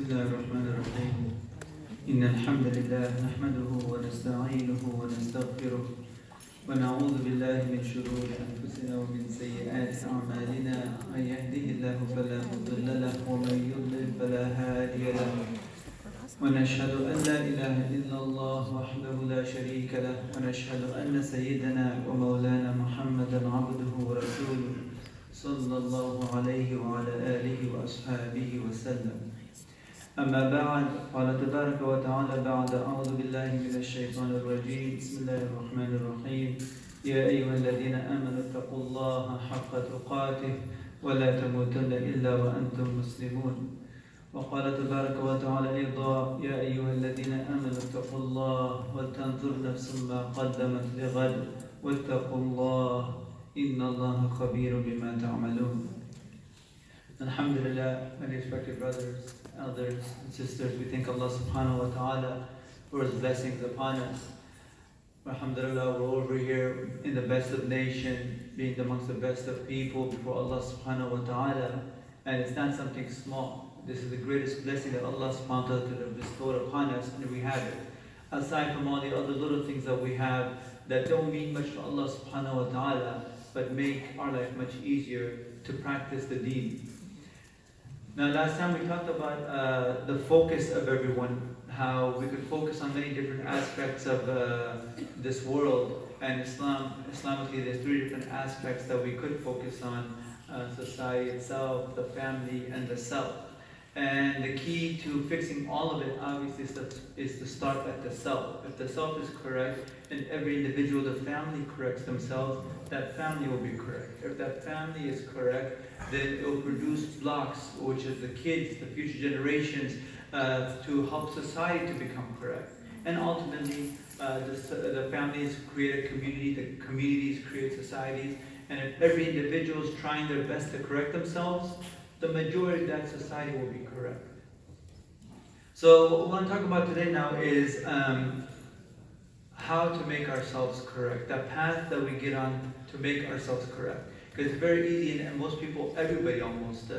بسم الله الرحمن الرحيم إن الحمد لله نحمده ونستعينه ونستغفره ونعوذ بالله من شرور أنفسنا ومن سيئات أعمالنا من يهده الله فلا مضل له ومن يضلل فلا هادي له ونشهد أن لا إله إلا الله وحده لا شريك له ونشهد أن سيدنا ومولانا محمدا عبده ورسوله صلى الله عليه وعلى آله وأصحابه وسلم. أما بعد، قال تبارك وتعالى بعد أعوذ بالله من الشيطان الرجيم بسم الله الرحمن الرحيم يا أيها الذين آمنوا اتقوا الله حق تقاته ولا تموتن إلا وأنتم مسلمون. وقال تبارك وتعالى أيضا يا أيها الذين آمنوا اتقوا الله ولتنظر نفس ما قدمت لغد واتقوا الله إن الله خبير بما تعملون. Alhamdulillah, my respected brothers, elders and sisters, we thank Allah subhanahu wa ta'ala for His blessings upon us. Alhamdulillah, we're over here in the best of nation, being amongst the best of people before Allah subhanahu wa ta'ala, and it's not something small. This is the greatest blessing that Allah subhanahu wa ta'ala could have bestowed upon us, and we have it. Aside from all the other little things that we have that don't mean much to Allah subhanahu wa ta'ala, but make our life much easier to practice the deen. Now last time we talked about the focus of everyone, how we could focus on many different aspects of this world, and Islamically there's three different aspects that we could focus on: society itself, the family, and the self. And the key to fixing all of it obviously is to start at the self. If the self is correct and every individual, the family corrects themselves, that family will be correct. If that family is correct, then it will produce blocks, which is the kids, the future generations, to help society to become correct. And ultimately, the families create a community, the communities create societies, and if every individual is trying their best to correct themselves, the majority of that society will be correct. So what we want to talk about today now is how to make ourselves correct, the path that we get on to make ourselves correct. Because it's very easy, and most people, everybody almost,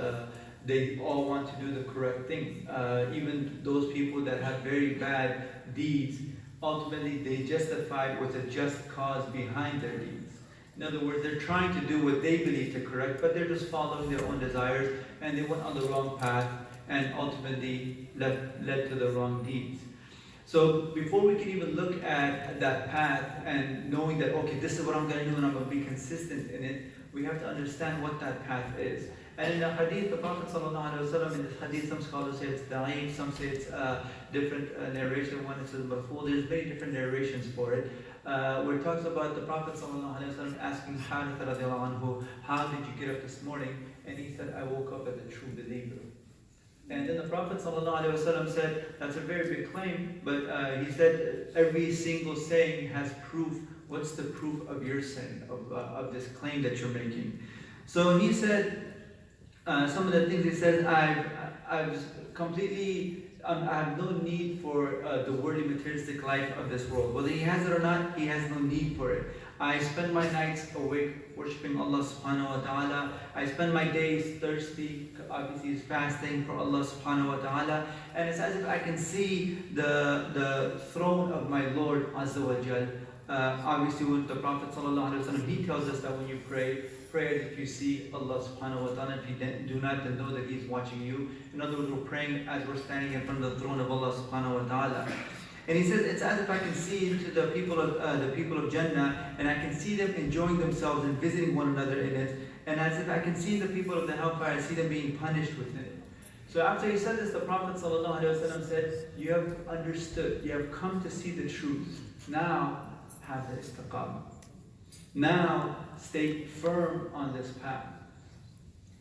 they all want to do the correct thing. Even those people that have very bad deeds, ultimately they justify it with a just cause behind their deeds. In other words, they're trying to do what they believe to correct, but they're just following their own desires, and they went on the wrong path, and ultimately led to the wrong deeds. So before we can even look at that path and knowing that, okay, this is what I'm going to do and I'm going to be consistent in it, we have to understand what that path is. And in the hadith, the Prophet ﷺ, in this hadith, some scholars say it's da'if, some say it's different narration, one says marfu', there's many different narrations for it. Where it talks about the Prophet ﷺ asking Harith radiallahu anhu, how did you get up this morning? And he said, I woke up as a true believer. And then the Prophet ﷺ said, that's a very big claim, but he said, every single saying has proof. What's the proof of your saying, of this claim that you're making? So he said, some of the things he said, I have no need for the worldly materialistic life of this world. Whether he has it or not, he has no need for it. I spend my nights awake worshipping Allah subhanahu wa ta'ala. I spend my days thirsty, obviously is fasting for Allah subhanahu wa ta'ala. And it's as if I can see the throne of my Lord Azza wa Jal. Obviously with the Prophet sallallahu alaihi wasallam, he tells us that when you pray as if you see Allah subhanahu wa ta'ala. If you do not, then know that He's watching you. In other words, we're praying as we're standing in front of the throne of Allah subhanahu wa ta'ala. And he says, it's as if I can see into the people of Jannah, and I can see them enjoying themselves and visiting one another in it. And as if I can see the people of the hellfire, I see them being punished within it. So after he said this, the Prophet ﷺ said, you have understood, you have come to see the truth. Now have the istiqamah. Now stay firm on this path.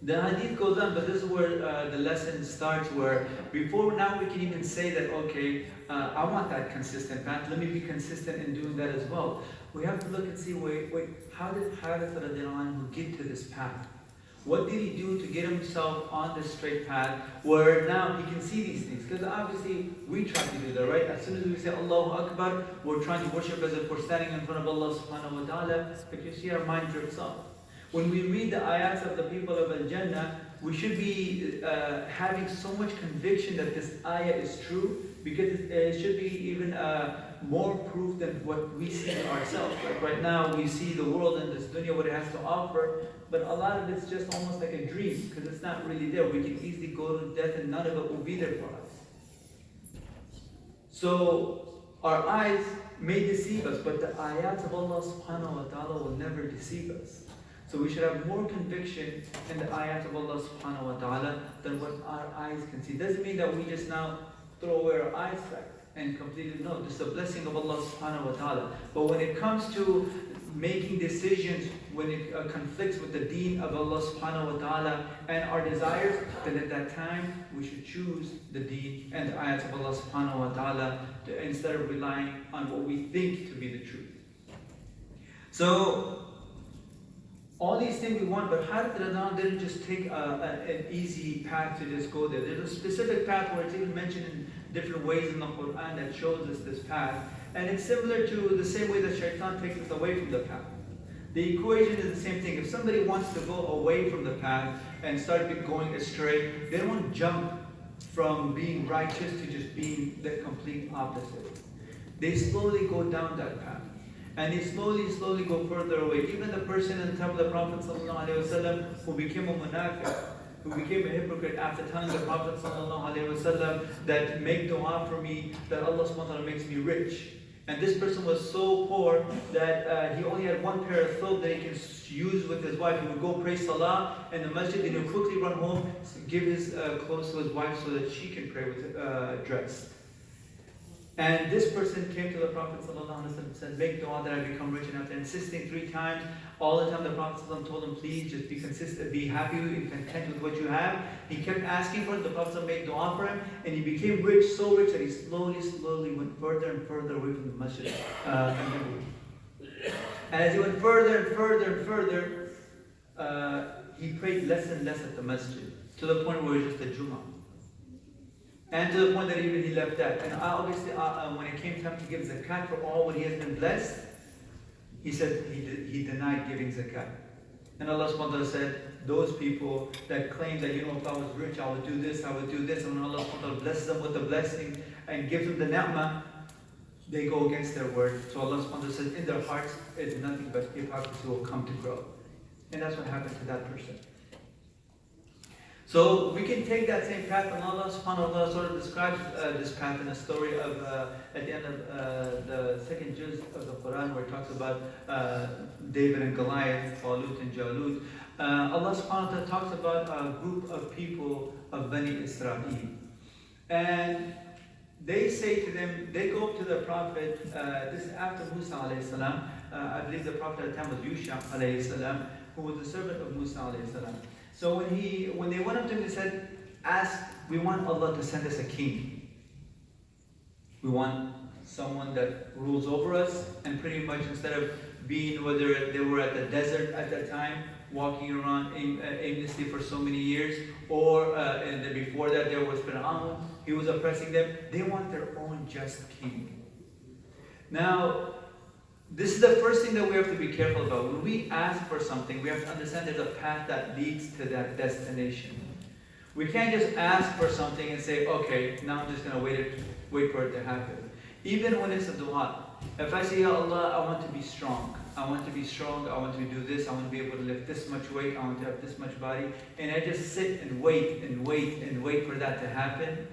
The hadith goes on, but this is where the lesson starts, where before now we can even say that, okay, I want that consistent path, let me be consistent in doing that as well. We have to look and see, wait, how did Harith radiallahu anhu get to this path? What did he do to get himself on this straight path where now he can see these things? Because obviously we try to do that, right? As soon as we say Allahu Akbar, we're trying to worship as if we're standing in front of Allah subhanahu wa ta'ala, but you see our mind drifts off. When we read the ayats of the people of Al-Jannah, we should be having so much conviction that this ayah is true, because it should be even more proof than what we see in ourselves. Like right now, we see the world and this dunya, what it has to offer, but a lot of it's just almost like a dream, because it's not really there. We can easily go to death and none of it will be there for us. So our eyes may deceive us, but the ayat of Allah subhanahu wa ta'ala will never deceive us. So we should have more conviction in the ayat of Allah subhanahu wa ta'ala than what our eyes can see. Doesn't mean that we just now throw away our eyesight and completely, no, this is a blessing of Allah subhanahu wa ta'ala. But when it comes to making decisions, when it conflicts with the deen of Allah subhanahu wa ta'ala and our desires, then at that time we should choose the deen and the ayats of Allah subhanahu wa ta'ala instead of relying on what we think to be the truth. So all these things we want, but Harith Radhan didn't just take an easy path to just go there. There's a specific path where it's even mentioned in different ways in the Quran that shows us this path. And it's similar to the same way that shaitan takes us away from the path. The equation is the same thing. If somebody wants to go away from the path and start going astray, they don't jump from being righteous to just being the complete opposite. They slowly go down that path. And they slowly go further away. Even the person in the time of the Prophet ﷺ who became a munafiq, who became a hypocrite after telling the Prophet ﷺ that make dua for me, that Allah subhanahu wa ta'ala makes me rich. And this person was so poor that he only had one pair of clothes that he can use with his wife. He would go pray salah in the masjid, then he would quickly run home, give his clothes to his wife so that she can pray with dressed. And this person came to the Prophet ﷺ and said, make dua that I become rich. And after insisting 3 times, all the time the Prophet ﷺ told him, please just be consistent, be happy and content with what you have. He kept asking for it. The Prophet ﷺ made dua for him. And he became rich, so rich that he slowly went further and further away from the masjid. And as he went further and further, he prayed less and less at the masjid, to the point where it was just a Jummah. And to the point that even he left that. And obviously, when it came time to give zakat for all what he has been blessed, he said he denied giving zakat. And Allah subhanahu wa ta'ala said, those people that claim that, if I was rich, I would do this, I would do this. And when Allah subhanahu wa ta'ala blesses them with the blessing and gives them the ni'mah, they go against their word. So Allah subhanahu wa ta'ala says, in their hearts is nothing but hypocrisy will come to grow. And that's what happened to that person. So we can take that same path, and Allah subhanahu wa ta'ala sort of describes this path in a story of, at the end of the second juz of the Quran, where it talks about David and Goliath, Talut and Jalut. Allah subhanahu wa ta'ala talks about a group of people of Bani Israel. And they say to them, they go up to the Prophet, this is after Musa alayhi salam. I believe the Prophet at the time was Yusha alayhi salam, who was the servant of Musa alayhi salam. So when they went up to him, they said, we want Allah to send us a king. We want someone that rules over us, and pretty much instead of being, whether they were at the desert at that time, walking around aimlessly for so many years, or and then before that there was Fir'aun, he was oppressing them. They want their own just king. Now, this is the first thing that we have to be careful about. When we ask for something, we have to understand there's a path that leads to that destination. We can't just ask for something and say, okay, now I'm just going to wait for it to happen. Even when it's a dua. If I say, Ya Allah, I want to be strong. I want to be strong. I want to do this. I want to be able to lift this much weight. I want to have this much body. And I just sit and wait for that to happen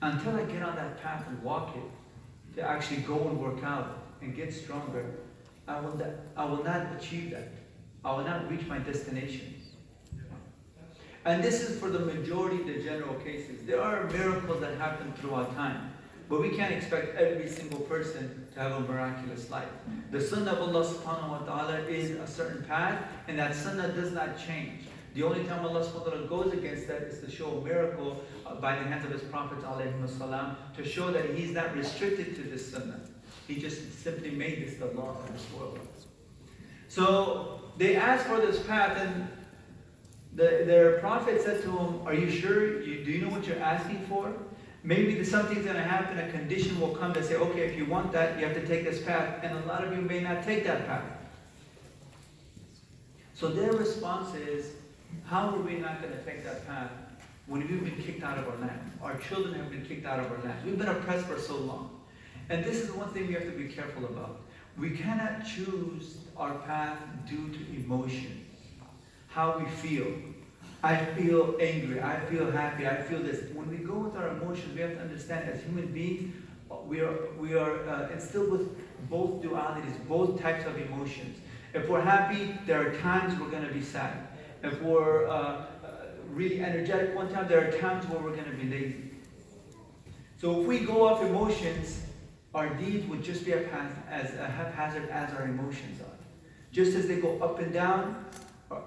until I get on that path and walk it, to actually go and work out and get stronger. I will not achieve that. I will not reach my destination. And this is for the majority of the general cases. There are miracles that happen throughout time, but we can't expect every single person to have a miraculous life. The sunnah of Allah subhanahu wa ta'ala is a certain path, and that sunnah does not change. The only time Allah subhanahu wa ta'ala goes against that is to show a miracle by the hands of His Prophet alayhi salam, to show that He's not restricted to this sunnah. He just simply made this the law of this world. So they asked for this path, and their prophet said to him, are you sure? Do you know what you're asking for? Maybe something's going to happen, a condition will come that say, okay, if you want that, you have to take this path. And a lot of you may not take that path. So their response is, How are we not going to take that path when we've been kicked out of our land? Our children have been kicked out of our land. We've been oppressed for so long. And this is one thing we have to be careful about. We cannot choose our path due to emotions, how we feel. I feel angry, I feel happy, I feel this. When we go with our emotions, we have to understand as human beings, we are instilled with both dualities, both types of emotions. If we're happy, there are times we're going to be sad. If we're really energetic one time, there are times where we're going to be lazy. So if we go off emotions, our deeds would just be as haphazard as our emotions are. Just as they go up and down,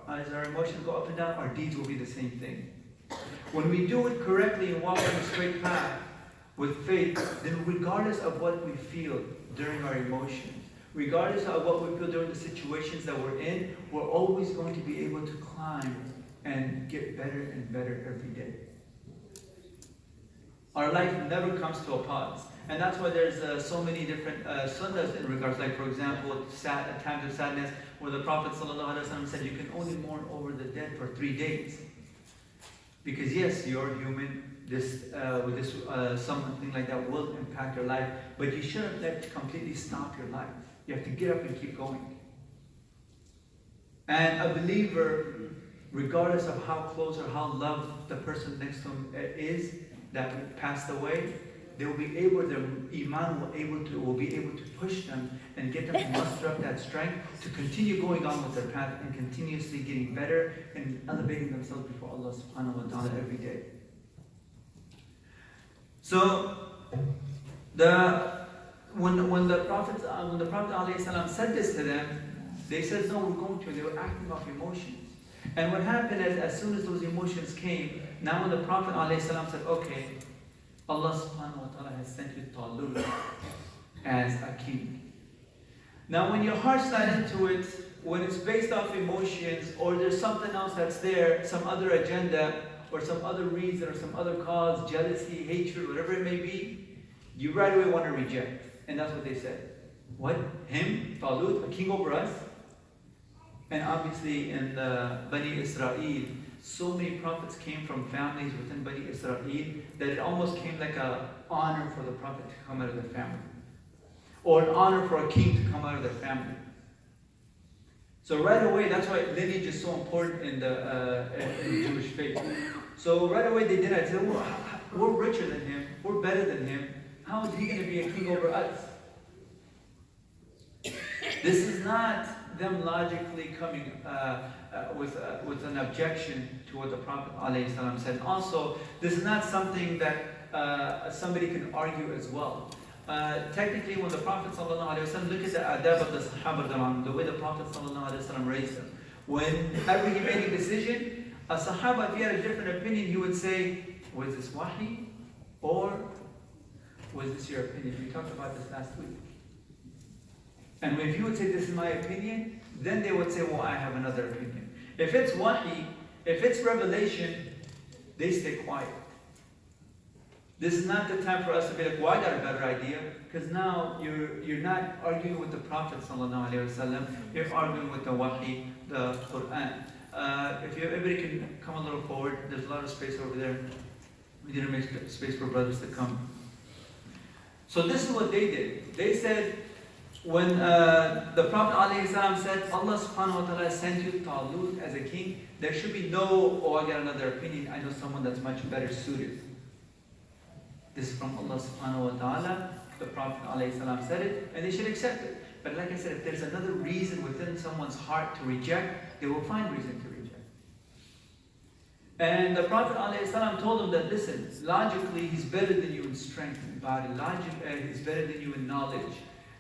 as our emotions go up and down, our deeds will be the same thing. When we do it correctly and walk on a straight path with faith, then regardless of what we feel during our emotions, regardless of what we feel during the situations that we're in, we're always going to be able to climb and get better and better every day. Our life never comes to a pause. And that's why there's so many different sunnahs in regards, like for example, times of sadness, where the Prophet ﷺ said you can only mourn over the dead for 3 days. Because yes, you're human, something like that will impact your life, but you shouldn't let it completely stop your life. You have to get up and keep going. And a believer, regardless of how close or how loved the person next to him is that passed away, they will be able, their iman will be able to push them and get them to muster up that strength to continue going on with their path and continuously getting better and elevating themselves before Allah subhanahu wa ta'ala every day. So when the Prophet ﷺ said this to them, they said, no, we're going to, and they were acting off emotions. And what happened is, as soon as those emotions came, now when the Prophet ﷺ said, okay, Allah subhanahu wa ta'ala has sent you Talut as a king. Now when your heart's not into it, when it's based off emotions, or there's something else that's there, some other agenda, or some other reason, or some other cause, jealousy, hatred, whatever it may be, you right away want to reject. And that's what they said. What? Him? Talut? A king over us? And obviously in the Bani Israel, so many prophets came from families within Bani Israel that it almost came like an honor for the prophet to come out of their family. Or an honor for a king to come out of their family. So right away, that's why lineage is so important in the Jewish faith. So right away they did it. They said, we're richer than him, we're better than him. How is he going to be a king over us? This is not them logically coming with an objection to what the Prophet ﷺ said. Also, this is not something that somebody can argue as well. Technically, when the Prophet ﷺ, look at the adab of the Sahaba, the way the Prophet ﷺ raised them. Whenever he made a decision, a Sahaba, if he had a different opinion, he would say, was this wahi? Or was this your opinion? We talked about this last week. And if you would say, this is my opinion, then they would say, well, I have another opinion. If it's wahi, if it's revelation, they stay quiet. This is not the time for us to be like, well, I got a better idea. Because now you're not arguing with the Prophet ﷺ, you're arguing with the wahi, the Quran. If everybody can come a little forward, there's a lot of space over there. We didn't make space for brothers to come. So this is what they did. They said, when the Prophet ﷺ said, Allah subhanahu wa ta'ala sent you Talut as a king, there should be no, oh, I got another opinion, I know someone that's much better suited. This is from Allah subhanahu wa ta'ala, the Prophet ﷺ said it, and they should accept it. But like I said, if there's another reason within someone's heart to reject, they will find reason to reject. And the Prophet ﷺ told them that, listen, logically he's better than you in strength and body, he's better than you in knowledge.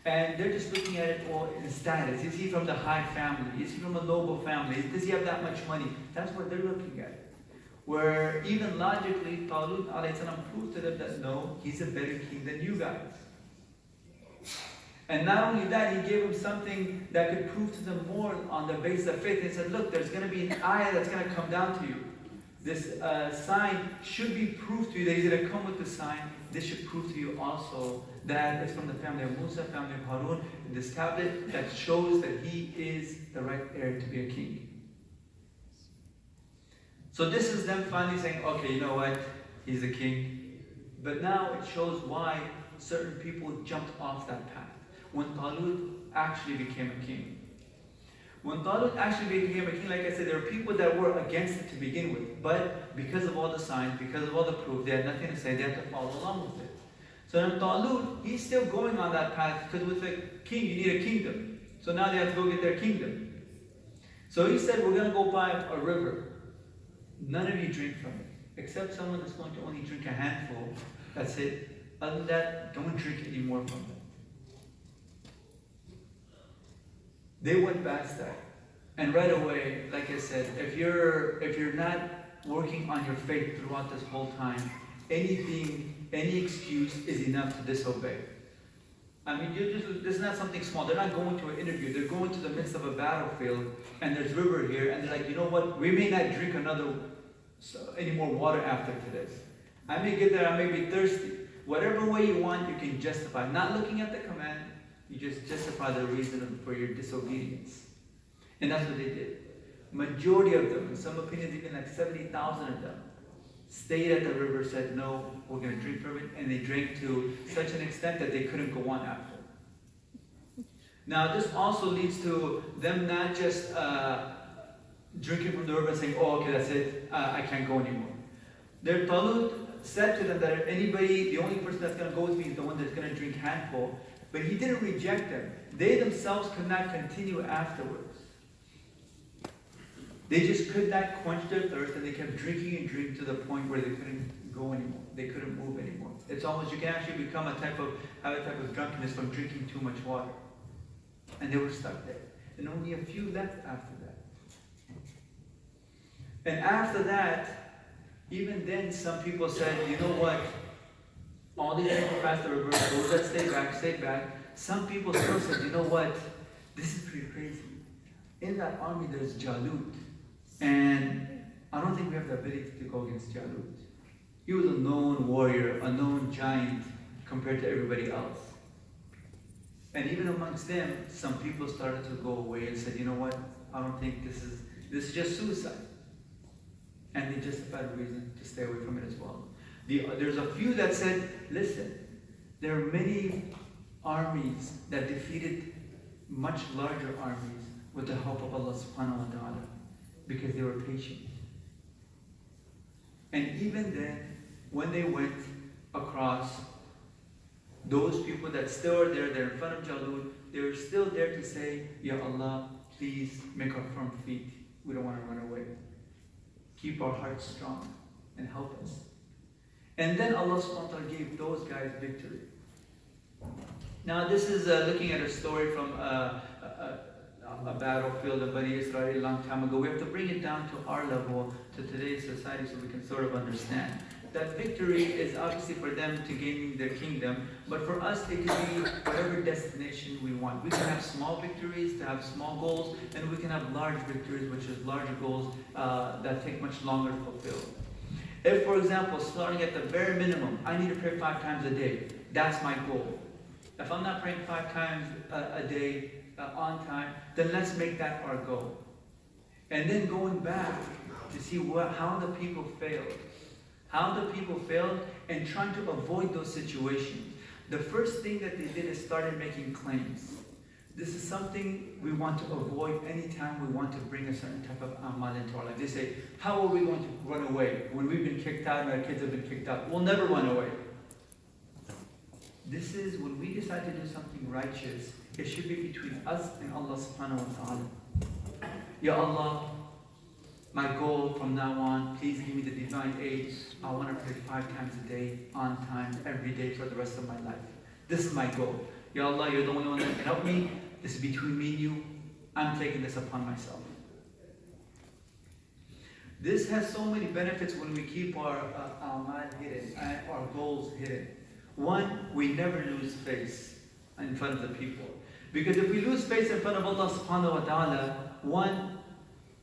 And they're just looking at it all in status. Is he from the high family? Is he from a noble family? Does he have that much money? That's what they're looking at. Where even logically, Talut ﷺ proved to them that no, he's a better king than you guys. And not only that, he gave them something that could prove to them more on the basis of faith. He said, look, there's going to be an ayah that's going to come down to you. This sign should be proved to you that he's going to come with the sign. This should prove to you also that it's from the family of Musa, family of Harun, this tablet that shows that he is the right heir to be a king. So this is them finally saying, okay, you know what? He's a king. But now it shows why certain people jumped off that path. When Talut actually became a king. When Talut actually became a king, like I said, there were people that were against it to begin with. But because of all the signs, because of all the proof, they had nothing to say, they had to follow along with it. So then Talut, he's still going on that path, because with a king, you need a kingdom. So now they have to go get their kingdom. So he said, we're going to go by a river. None of you drink from it, except someone that's going to only drink a handful. That's it. Other than that, don't drink any more from it. They went past that. And right away, like I said, if you're not working on your faith throughout this whole time, any excuse is enough to disobey. I mean, this is not something small. They're not going to an interview. They're going to the midst of a battlefield, and there's river here, and they're like, you know what? We may not drink any more water after this. I may get there, I may be thirsty. Whatever way you want, you can justify. Not looking at the command, you just justify the reason for your disobedience. And that's what they did. Majority of them, in some opinions even like 70,000 of them, stayed at the river, said, no, we're going to drink from it. And they drank to such an extent that they couldn't go on after. Now, this also leads to them not just drinking from the river and saying, oh, okay, that's it, I can't go anymore. Their Talut said to them that if anybody, the only person that's going to go with me is the one that's going to drink handful. But he didn't reject them. They themselves could not continue afterwards. They just could not quench their thirst, and they kept drinking and drinking to the point where they couldn't go anymore. They couldn't move anymore. It's almost, you can actually have a type of drunkenness from drinking too much water. And they were stuck there. And only a few left after that. And after that, even then some people said, you know what? All these people passed the river, those that stayed back. Some people still said, you know what? This is pretty crazy. In that army there's Jalut. And I don't think we have the ability to go against Jalut. He was a known warrior, a known giant compared to everybody else. And even amongst them, some people started to go away and said, you know what? I don't think this is just suicide. And they justified a reason to stay away from it as well. There's a few that said, listen, there are many armies that defeated much larger armies with the help of Allah subhanahu wa ta'ala, because they were patient. And even then, when they went across, those people that still are there, they're in front of Jalut, they were still there to say, Ya Allah, please make our firm feet. We don't want to run away. Keep our hearts strong and help us. And then Allah subhanahu wa ta'ala gave those guys victory. Now this is looking at a story from a battlefield of Bani Israel a long time ago. We have to bring it down to our level, to today's society, so we can sort of understand. That victory is obviously for them to gain their kingdom, but for us it can be whatever destination we want. We can have small victories to have small goals, and we can have large victories, which is larger goals that take much longer to fulfill. If, for example, starting at the very minimum, I need to pray 5 times a day. That's my goal. If I'm not praying 5 times a day on time, then let's make that our goal. And then going back to see how the people failed. How the people failed and trying to avoid those situations. The first thing that they did is started making claims. This is something we want to avoid anytime we want to bring a certain type of amal into our life. They say, how are we going to run away when we've been kicked out and our kids have been kicked out? We'll never run away. This is when we decide to do something righteous, it should be between us and Allah subhanahu wa ta'ala. Ya Allah, my goal from now on, please give me the divine aid. I want to pray 5 times a day, on time, every day for the rest of my life. This is my goal. Ya Allah, you're the only one that can help me. This is between me and you. I'm taking this upon myself. This has so many benefits when we keep our amal hidden, our goals hidden. One, we never lose face in front of the people. Because if we lose face in front of Allah subhanahu wa ta'ala, one,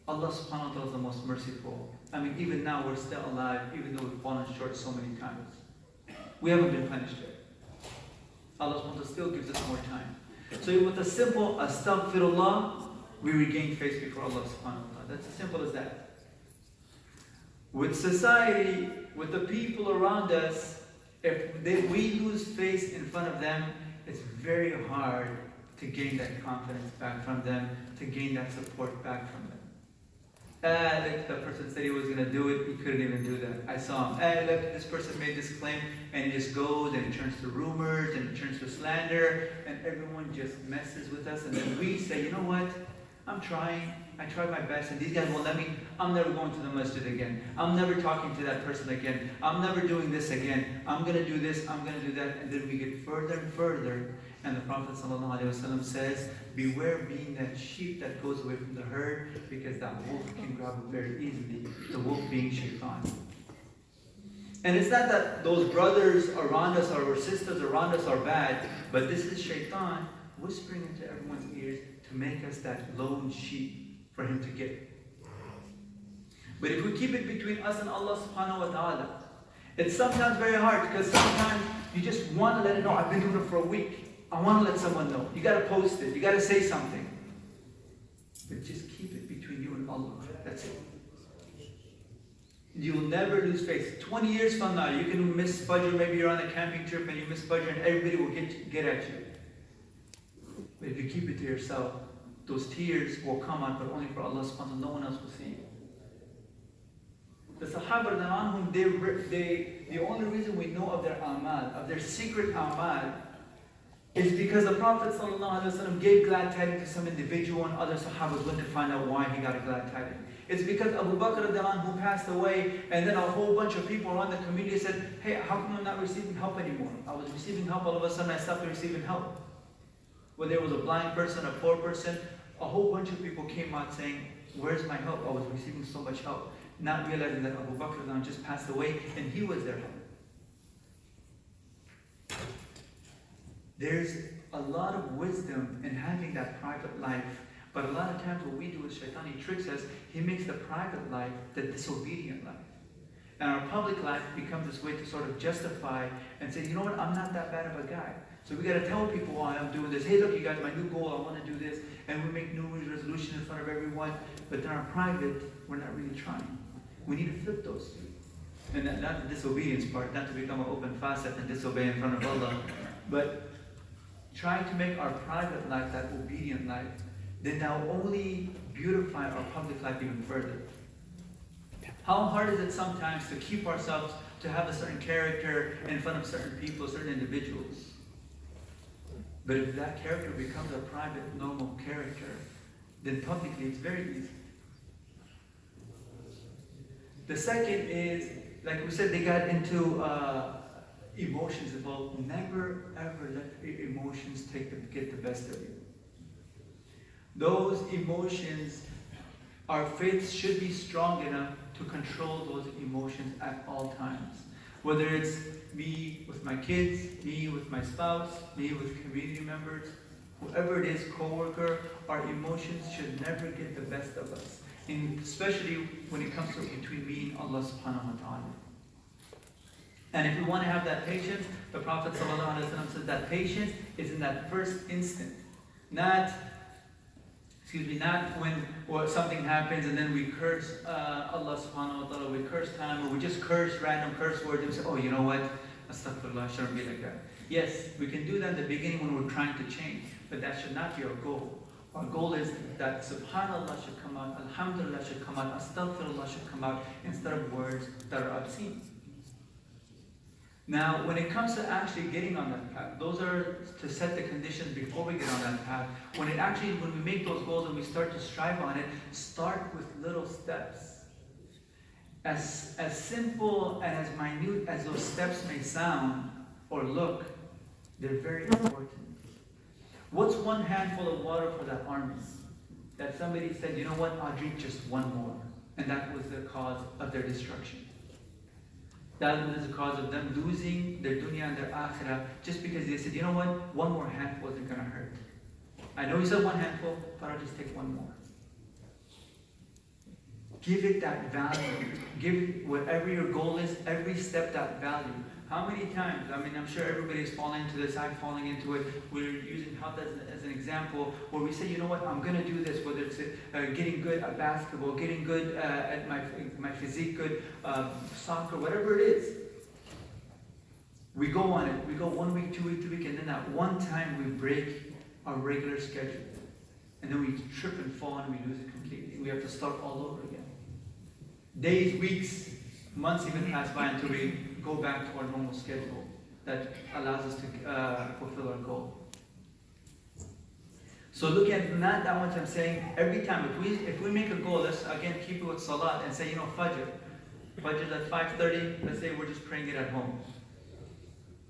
Allah subhanahu wa ta'ala is the most merciful. I mean, even now we're still alive, even though we've fallen short so many times. We haven't been punished yet. Allah subhanahu wa ta'ala still gives us more time. So with a simple astaghfirullah, we regain face before Allah subhanahu wa ta'ala. That's as simple as that. With society, with the people around us, we lose face in front of them, it's very hard to gain that confidence back from them, to gain that support back from them. Look, the person said he was going to do it, he couldn't even do that. I saw him. Look, this person made this claim, and he just goes, and it turns to rumors, and it turns to slander, and everyone just messes with us, and then we say, you know what, I'm trying, I tried my best, and these guys won't let me, I'm never going to the masjid again, I'm never talking to that person again, I'm never doing this again, I'm going to do this, I'm going to do that, and then we get further and further, and the Prophet ﷺ says, beware being that sheep that goes away from the herd, because that wolf can grab it very easily, the wolf being shaitan. And it's not that those brothers around us or sisters around us are bad, but this is shaitan whispering into everyone's ears to make us that lone sheep for him to get. But if we keep it between us and Allah subhanahu wa ta'ala, it's sometimes very hard, because sometimes you just want to let it know, I've been doing it for a week. I want to let someone know. You got to post it. You got to say something. But just keep it between you and Allah. That's it. You'll never lose faith. 20 years from now, you can miss Fajr. Maybe you're on a camping trip and you miss Fajr, and everybody will get at you. But if you keep it to yourself, those tears will come out, but only for Allah subhanahu wa ta'ala. No one else will see it. The Sahaba, the only reason we know of their amal, of their secret amal, is because the Prophet ﷺ gave glad tidings to some individual, and other Sahabas went to find out why he got a glad tidings. It's because Abu Bakr who passed away, and then a whole bunch of people around the community said, hey, how come I'm not receiving help anymore? I was receiving help, all of a sudden I stopped receiving help. Whether it was a blind person, a poor person, a whole bunch of people came out saying, where's my help? I was receiving so much help. Not realizing that Abu Bakr just passed away, and he was their help. There's a lot of wisdom in having that private life, but a lot of times what we do is shaitan, he tricks us, he makes the private life the disobedient life. And our public life becomes this way to sort of justify and say, you know what, I'm not that bad of a guy. So we got to tell people why I'm doing this. Hey, look, you guys, my new goal, I want to do this. And we make New Year's resolution in front of everyone, but in our private, we're not really trying. We need to flip those two. And not the disobedience part, not to become an open facet and disobey in front of Allah, but trying to make our private life that obedient life, then now only beautify our public life even further. How hard is it sometimes to keep ourselves to have a certain character in front of certain people, certain individuals? But if that character becomes a private, normal character, then publicly it's very easy. The second is, like we said, they got into emotions involved. Never ever let emotions get the best of you. Those emotions, our faith should be strong enough to control those emotions at all times. Whether it's me with my kids, me with my spouse, me with community members, whoever it is, co-worker, our emotions should never get the best of us. And especially when it comes to between me and Allah subhanahu wa ta'ala. And if we want to have that patience, the Prophet ﷺ says that patience is in that first instant. Not when something happens and then we curse Allah subhanahu wa ta'ala, we curse time, or we just curse random curse words and say, oh, you know what? Astaghfirullah, shouldn't be like that. Yes, we can do that in the beginning when we're trying to change, but that should not be our goal. Our goal is that subhanallah should come out, alhamdulillah should come out, astaghfirullah should come out, instead of words that are obscene. Now, when it comes to actually getting on that path, those are to set the conditions before we get on that path. When we make those goals and we start to strive on it, start with little steps. As simple and as minute as those steps may sound or look, they're very important. What's one handful of water for that army? That somebody said, you know what, I'll drink just one more. And that was the cause of their destruction. That was the cause of them losing their dunya and their akhirah, just because they said, you know what, one more handful isn't going to hurt. I know you said one handful, but I'll just take one more. Give it that value. Give whatever your goal is, every step that value. How many times, I mean, I'm sure everybody's falling into this, I'm falling into it. We're using health as an example where we say, you know what, I'm going to do this, whether it's getting good at basketball, getting good at my physique, good soccer, whatever it is. We go on it. We go 1 week, 2 weeks, 3 weeks, and then at one time we break our regular schedule. And then we trip and fall and we lose it completely. We have to start all over again. Days, weeks, months even pass by until we go back to our normal schedule that allows us to fulfill our goal. So look at that much I'm saying, every time, if we make a goal, let's again keep it with salat and say, you know, Fajr is at 5:30, let's say we're just praying it at home.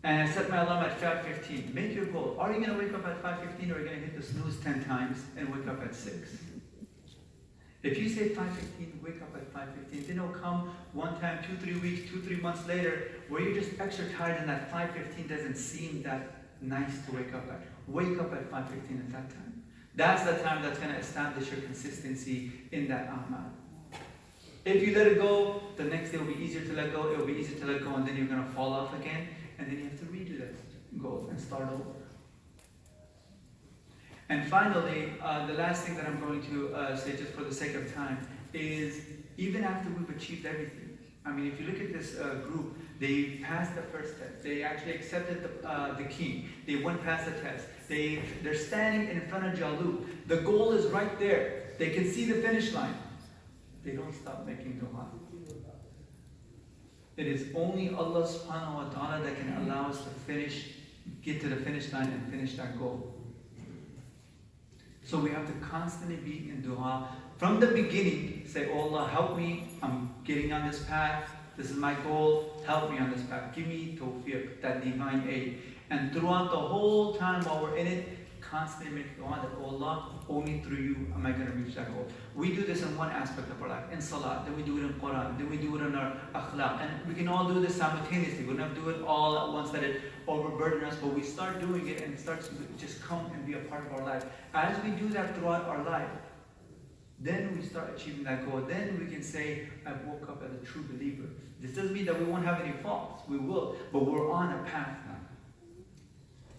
And I set my alarm at 5:15. Make your goal. Are you going to wake up at 5:15 or are you going to hit the snooze 10 times and wake up at 6? If you say 5:15, wake up at 5:15, then it'll come one time, 2-3 weeks, 2-3 months later, where you're just extra tired and that 5:15 doesn't seem that nice to wake up at. Wake up at 5:15 at that time. That's the time that's going to establish your consistency in that amal. If you let it go, the next day will be easier to let go, it will be easier to let go, and then you're going to fall off again, and then you have to redo that goal and start over. And finally, the last thing that I'm going to say, just for the sake of time, is even after we've achieved everything. I mean, if you look at this group, they passed the first test. They actually accepted the key. They went past the test. They're standing in front of Jalut. The goal is right there. They can see the finish line. They don't stop making dua. It is only Allah subhanahu wa ta'ala that can allow us to get to the finish line and finish that goal. So we have to constantly be in dua. From the beginning, say, oh Allah, help me. I'm getting on this path. This is my goal. Help me on this path. Give me tawfiq, that divine aid. And throughout the whole time while we're in it, constantly make dua that, oh Allah, only through you am I going to reach that goal. We do this in one aspect of our life, in salat, then we do it in Quran, then we do it in our akhlaq. And we can all do this simultaneously. We don't have to do it all at once that it overburden us, but we start doing it and it starts to just come and be a part of our life. As we do that throughout our life, then we start achieving that goal. Then we can say, I woke up as a true believer. This doesn't mean that we won't have any faults. We will, but we're on a path now.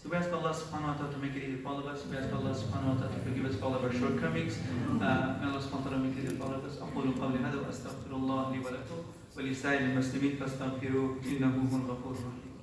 So we ask Allah subhanahu wa ta'ala to make it easy for all of us. We ask Allah subhanahu wa ta'ala to forgive us for all of our shortcomings. May Allah subhanahu wa ta'ala make it easy for all of us. أقول قولي هذا وأستغفر الله لي ولكم ولسائر المسلمين فاستغفروه إنه هو الغفور الرحيم.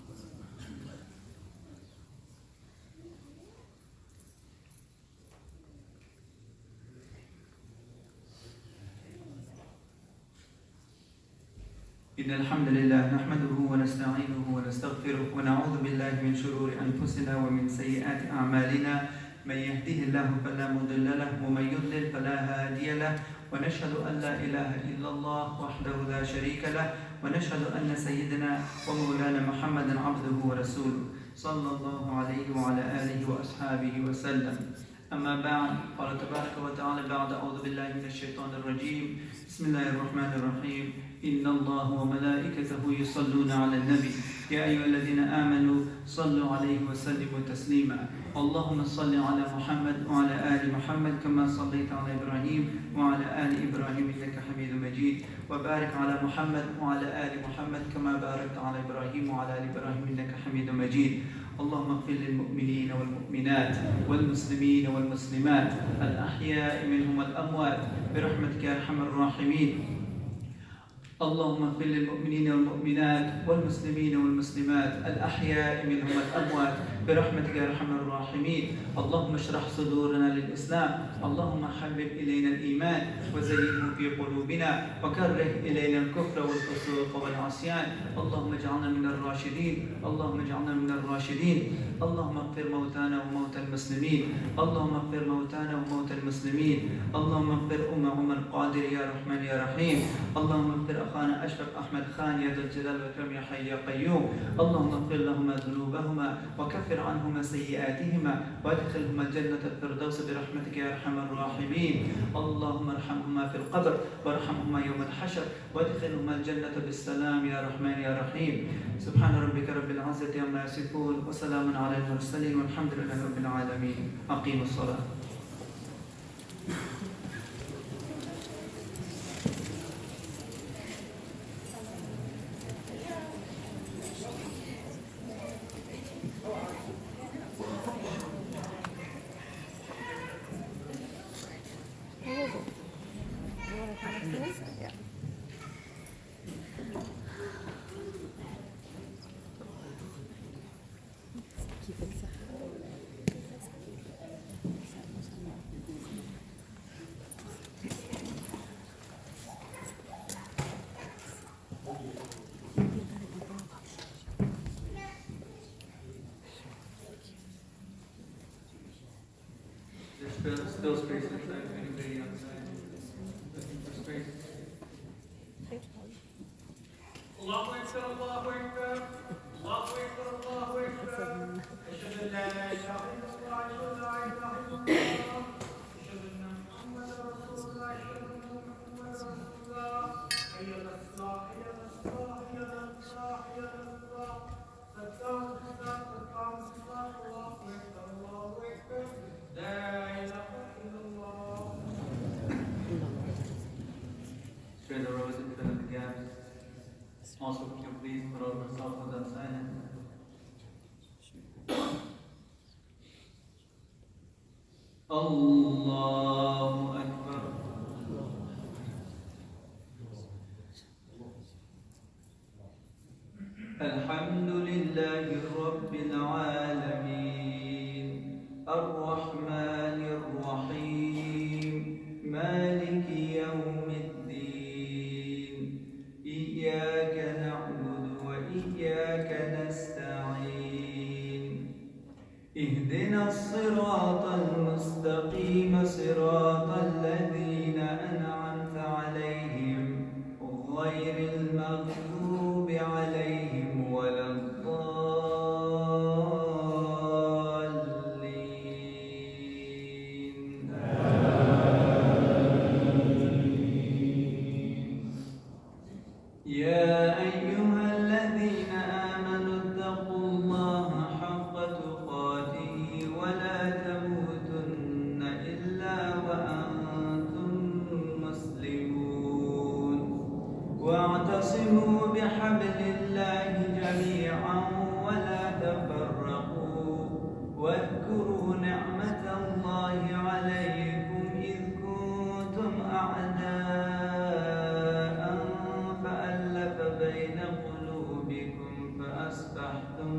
إن الحمد لله نحمده ونستعينه ونستغفره ونعوذ بالله من شرور أنفسنا ومن سيئات أعمالنا من يهده الله فلا مضل له ومن يضلل فلا هادي له ونشهد أن لا إله إلا الله وحده لا شريك له ونشهد أن سيدنا ومولانا محمدا عبده ورسوله صلى الله عليه وعلى آله وأصحابه وسلم. أما بعد قال تبارك وتعالى بعد أعوذ بالله من الشيطان الرجيم بسم الله الرحمن الرحيم إن الله وملائكته يصلون على النبي يا أيها الذين آمنوا صلوا عليه وسلموا تسليما اللهم صل على محمد وعلى آل محمد كما صليت على إبراهيم وعلى آل إبراهيم إنك حميد مجيد وبارك على محمد وعلى آل محمد كما باركت على إبراهيم وعلى آل إبراهيم إنك حميد مجيد اللهم اغفر للمؤمنين والمؤمنات والمسلمين والمسلمات الأحياء منهم والأموات برحمتك يا أرحم الراحمين اللهم اغفر للمؤمنين والمؤمنات والمسلمين والمسلمات الأحياء منهم والأموات برحمتك يا أرحم الراحمين اللهم اشرح صدورنا للإسلام اللهم حبب إلينا الإيمان وزينه في قلوبنا وكره إلينا الكفر والفسوق والعصيان اللهم اجعلنا من الراشدين اللهم اجعلنا من الراشدين اللهم اغفر موتانا وموتى المسلمين اللهم اغفر موتانا وموتى المسلمين اللهم اغفر عمر قادر يا رحمن يا رحيم اللهم اغفر أخانا أشرف أحمد خان يا ذا الجلال والإكرام يا حي يا قيوم اللهم اغفر لهما ذنوبهما وكفر عنهما سيئاتهما وادخلهما الجنة الفردوس برحمتك يا أرحم الراحمين اللهم ارحمهما في القبر وارحمهما يوم الحشر وادخلهما الجنة بالسلام يا رحمن يا رحيم سبحان ربك رب العزة عما يصفون وسلام على المرسلين والحمد لله رب العالمين أقيموا الصلاة. Still space inside. Anybody outside looking for space? Allahu Akbar, Allahu Akbar, Allahu Akbar, Allahu Akbar. Ashhadu an la ilaha illallah, ashhadu an la ilaha illallah, ashhadu anna Muhammadan Rasulullah, ashhadu anna Muhammadan Rasulullah. Hayya ala salah, hayya ala salah, hayya ala salah, hayya ala salah. Salam, salam, salam, salam, Allahu Akbar, Allahu Akbar. La ilaha illallah. Straighten the rows and fill in the gaps. Also, could you please put all the cell phones on silent? Allahu Akbar. Alhamdulillahi Rabbil Alameen. Ar-Rahmanir Rahim. Maliki Yawmiddin. Iyyaka na'budu wa iyyaka nasta'in. اهدنا الصراط المستقيم صراط الذين أنعمت عليهم غير المغضوب عليهم ولا الضالين. يا أيها الذين آمنوا اتقوا الله حق تقاته ولا تموتن إلا وأنتم مسلمون. واعتصموا بحبل الله جميعا ولا تفرقوا. واذكروا نعمة الله عليكم إذ كنتم أعداء فألف بين قلوبكم فأصبحتم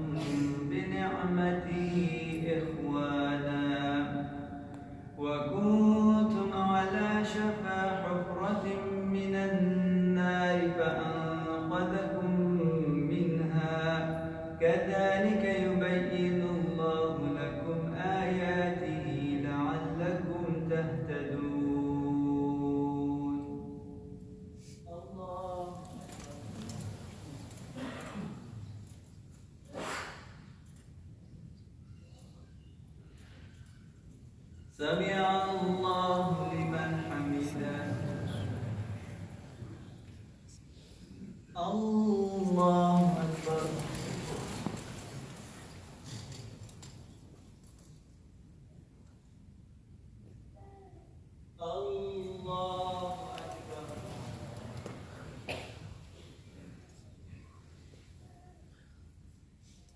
بنعمته إخوانا. وكنتم على شفا حفرة من النار فأنقذكم منها. كذلك يبين الله لكم آياته لعلكم تهتدون. الله سمع الله لمن حمده. الله أكبر. الله أكبر.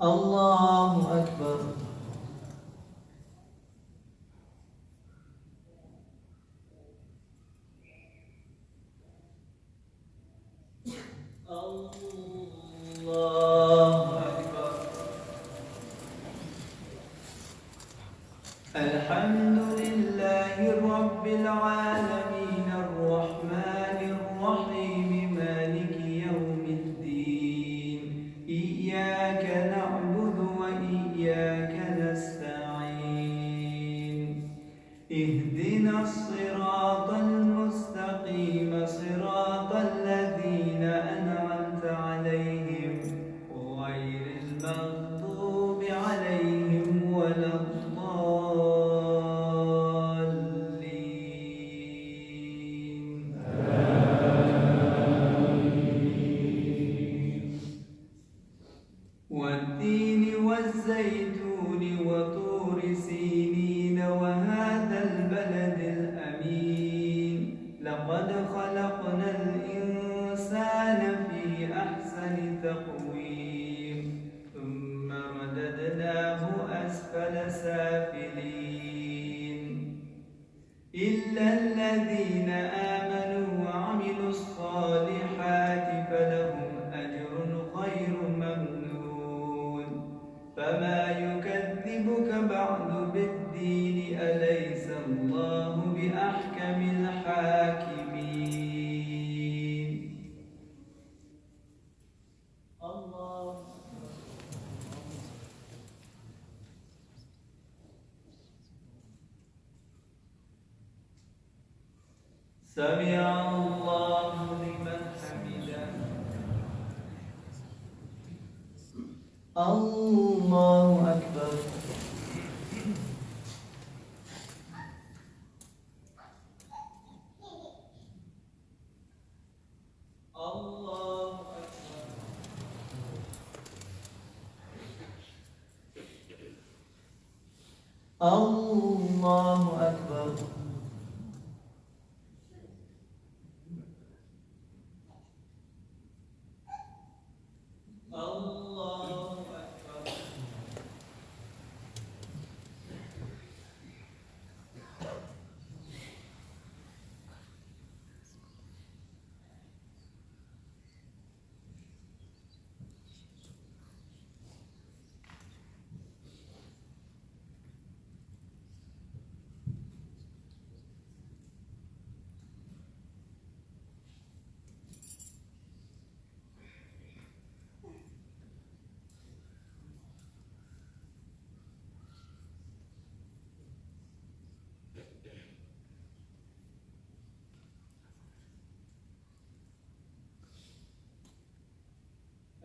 الله أكبر. الله أكبر. الحمد لله رب العالمين الرحمن الرحيم مالك يوم الدين. إياك نعبد وإياك نستعين. اهدنا الصراط المستقيم صراط الذين أنعمت عليهم غير المغضوب عليهم ولا الضالين. والتين والزيتون وطور سينين وهذا البلد الأمين. لقد خلقنا سمع الله لمن حمده. الله أكبر. الله أكبر. الله أكبر.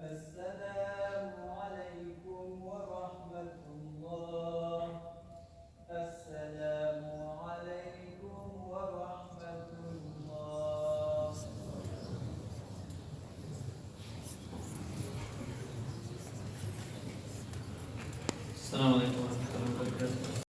السلام عليكم ورحمة الله. السلام عليكم ورحمة الله. السلام عليكم ورحمة الله.